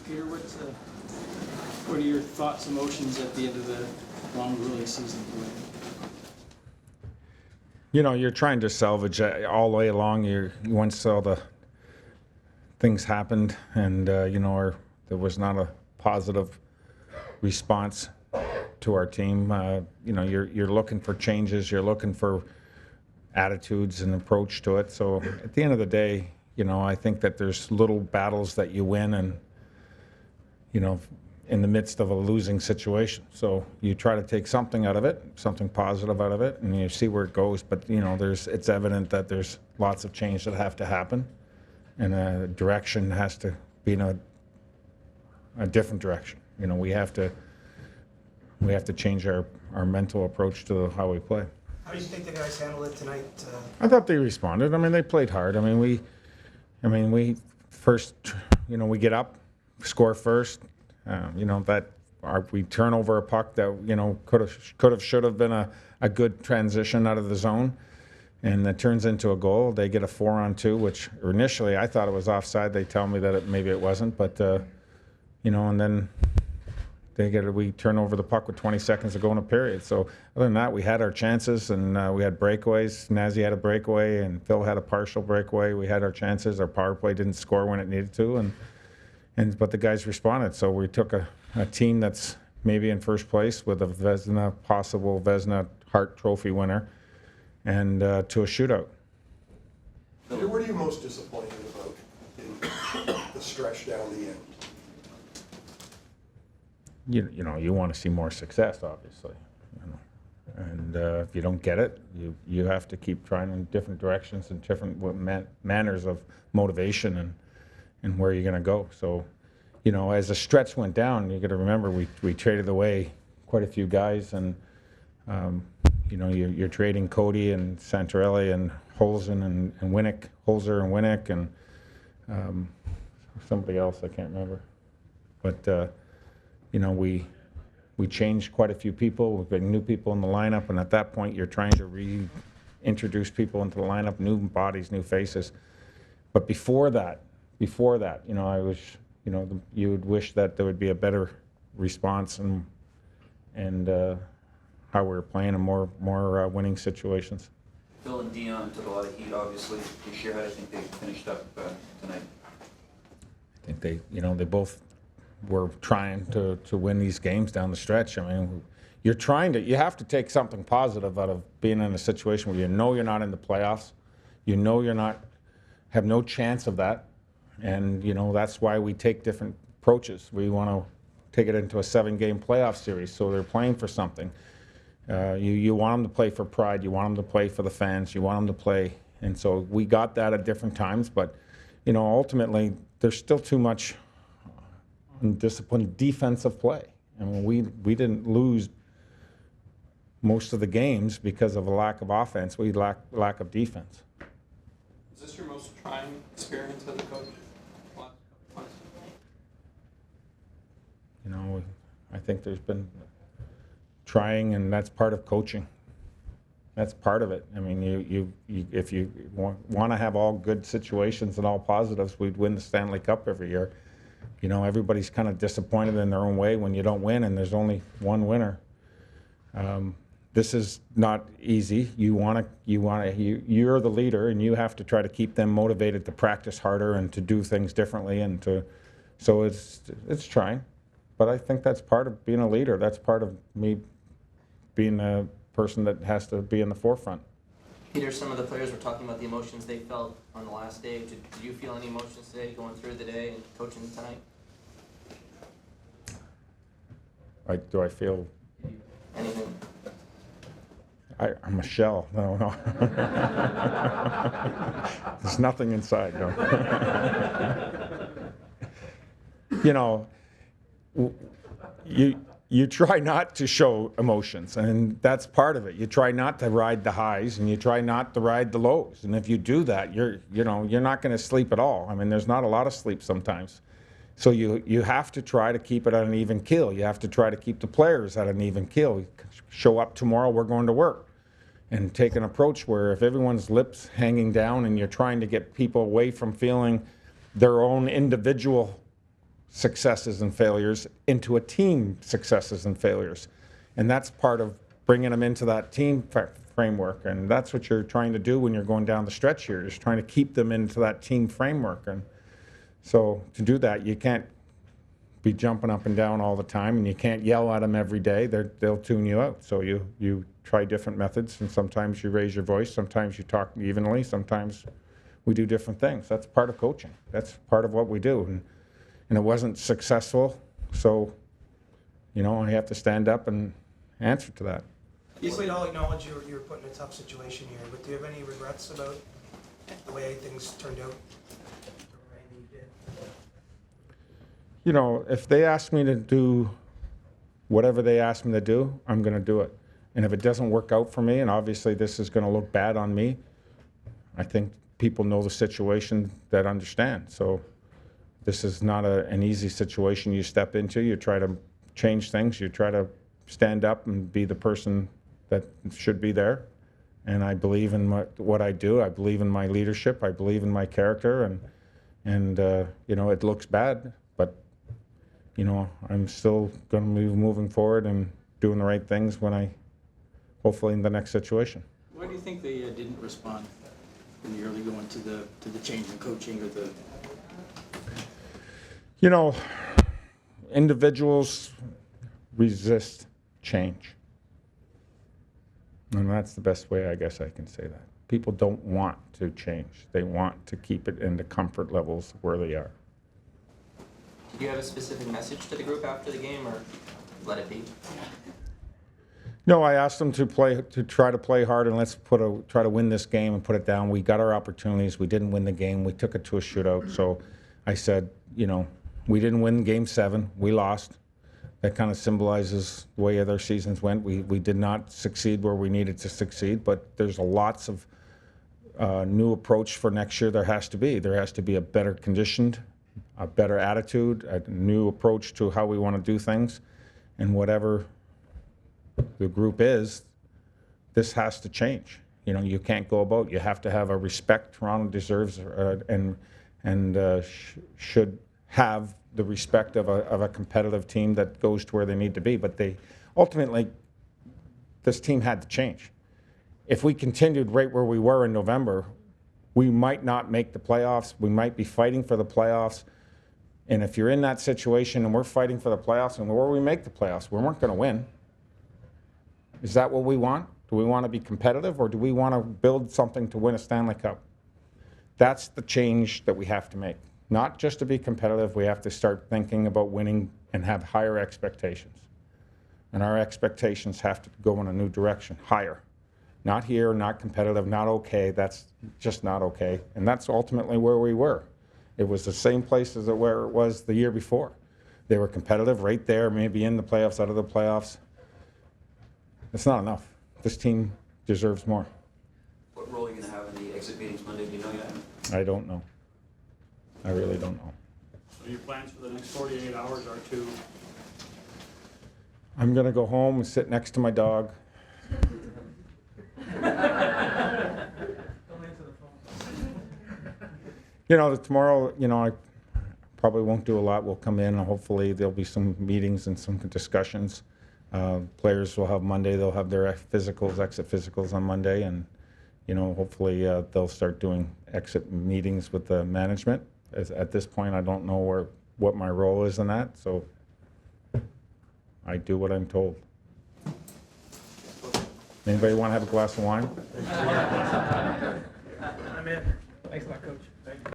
Peter, what are your thoughts, emotions at the end of the long, grueling season? You know, you're trying to salvage all the way along. Once all the things happened, and there was not a positive response to our team. You're looking for changes. You're looking for attitudes and approach to it. So at the end of the day, I think that there's little battles that you win, and in the midst of a losing situation. So you try to take something out of it, something positive out of it, and you see where it goes. But it's evident that there's lots of change that have to happen, and a direction has to be in a different direction. We have to change our mental approach to how we play. How do you think the guys handled it tonight? I thought they responded. I mean, they played hard. we first, we get up, score first. We turn over a puck that could have should have been a good transition out of the zone, and that turns into a goal. They get a 4-on-2, which initially I thought it was offside. They tell me that maybe it wasn't, but and then we turn over the puck with 20 seconds to go in a period. So other than that, we had our chances, and we had breakaways. Nazi had a breakaway, and Phil had a partial breakaway. We had our chances. Our power play didn't score when it needed to, but the guys responded. So we took a team that's maybe in first place with a possible Vezina Hart Trophy winner, and to a shootout. Peter, what are you most disappointed about in the stretch down the end? You want to see more success, obviously. And if you don't get it, you have to keep trying in different directions and different manners of motivation and where you're going to go. So, as the stretch went down, you got to remember we traded away quite a few guys, and you're trading Cody and Santorelli and Holzer and Winnick and somebody else I can't remember, but we changed quite a few people. We've got new people in the lineup, and at that point, you're trying to reintroduce people into the lineup, new bodies, new faces. But before that, I was, you would wish that there would be a better response and how we were playing in more winning situations. Phil and Dion took a lot of heat, obviously. Can you share how you think they finished up tonight? I think they both were trying to win these games down the stretch. I mean, you have to take something positive out of being in a situation where you're not in the playoffs, have no chance of that, and that's why we take different approaches. We want to take it into a 7-game playoff series, so they're playing for something. You want them to play for pride, you want them to play for the fans, you want them to play, and so we got that at different times, but ultimately there's still too much disciplined defensive play. I mean, we didn't lose most of the games because of a lack of offense. We lack of defense. Is this your most trying experience as a coach? I think there's been trying, and that's part of coaching. That's part of it. I mean, if you want to have all good situations and all positives, we'd win the Stanley Cup every year. Everybody's kind of disappointed in their own way when you don't win, and there's only one winner. This is not easy. You're the leader, and you have to try to keep them motivated to practice harder and to do things differently, so it's trying. But I think that's part of being a leader. That's part of me being a person that has to be in the forefront. Peter, some of the players were talking about the emotions they felt on the last day. Did you feel any emotions today going through the day and coaching tonight? Do I feel anything? I'm a shell. No. There's nothing inside. No. You try not to show emotions, and that's part of it. You try not to ride the highs, and you try not to ride the lows. And if you do that, you're not going to sleep at all. I mean, there's not a lot of sleep sometimes. So you have to try to keep it at an even keel. You have to try to keep the players at an even keel. Show up tomorrow, we're going to work. And take an approach where if everyone's lips hanging down and you're trying to get people away from feeling their own individual successes and failures into a team successes and failures. And that's part of bringing them into that team framework. And that's what you're trying to do when you're going down the stretch here, is trying to keep them into that team framework. And so to do that, you can't be jumping up and down all the time, and you can't yell at them every day. They'll tune you out. So you try different methods, and sometimes you raise your voice, sometimes you talk evenly, sometimes we do different things. That's part of coaching. That's part of what we do. And it wasn't successful, so, you know, I have to stand up and answer to that. We all acknowledge you were put in a tough situation here, but do you have any regrets about the way things turned out? Or anything you did? You know, if they ask me to do whatever they ask me to do, I'm going to do it. And if it doesn't work out for me, and obviously this is going to look bad on me, I think people know the situation that understand. So this is not an easy situation you step into. You try to change things. You try to stand up and be the person that should be there. And I believe in what I do. I believe in my leadership. I believe in my character. And you know, it looks bad, but you know, I'm still going to be moving forward and doing the right things hopefully in the next situation. Why do you think they didn't respond in the early going to the change in coaching or the? You know, individuals resist change. And that's the best way I guess I can say that. People don't want to change. They want to keep it in the comfort levels where they are. Did you have a specific message to the group after the game, or let it be? No, I asked them to try to play hard, and let's try to win this game and put it down. We got our opportunities. We didn't win the game. We took it to a shootout. So I said, you know, we didn't win Game 7. We lost. That kind of symbolizes the way other seasons went. We did not succeed where we needed to succeed, but there's lots of new approach for next year. There has to be. There has to be a better conditioned, a better attitude, a new approach to how we want to do things, and whatever the group is, this has to change. You know, you can't go about. You have to have a respect Toronto deserves, and should have the respect of a competitive team that goes to where they need to be. But ultimately, this team had to change. If we continued right where we were in November, we might not make the playoffs. We might be fighting for the playoffs. And if you're in that situation and we're fighting for the playoffs and where we make the playoffs, we weren't going to win. Is that what we want? Do we want to be competitive, or do we want to build something to win a Stanley Cup? That's the change that we have to make. Not just to be competitive, we have to start thinking about winning and have higher expectations. And our expectations have to go in a new direction, higher. Not here, not competitive, not okay, that's just not okay. And that's ultimately where we were. It was the same place as where it was the year before. They were competitive right there, maybe in the playoffs, out of the playoffs. It's not enough. This team deserves more. What role are you going to have in the exit meetings Monday? Do you know yet? I don't know. I really don't know. So your plans for the next 48 hours are to? I'm going to go home and sit next to my dog. You know, tomorrow, you know, I probably won't do a lot. We'll come in and hopefully there'll be some meetings and some discussions. Players will have Monday, they'll have their physicals, exit physicals on Monday, and, you know, hopefully they'll start doing exit meetings with the management. At this point, I don't know what my role is in that, so I do what I'm told. Anybody want to have a glass of wine? I'm in. Thanks a lot, Coach.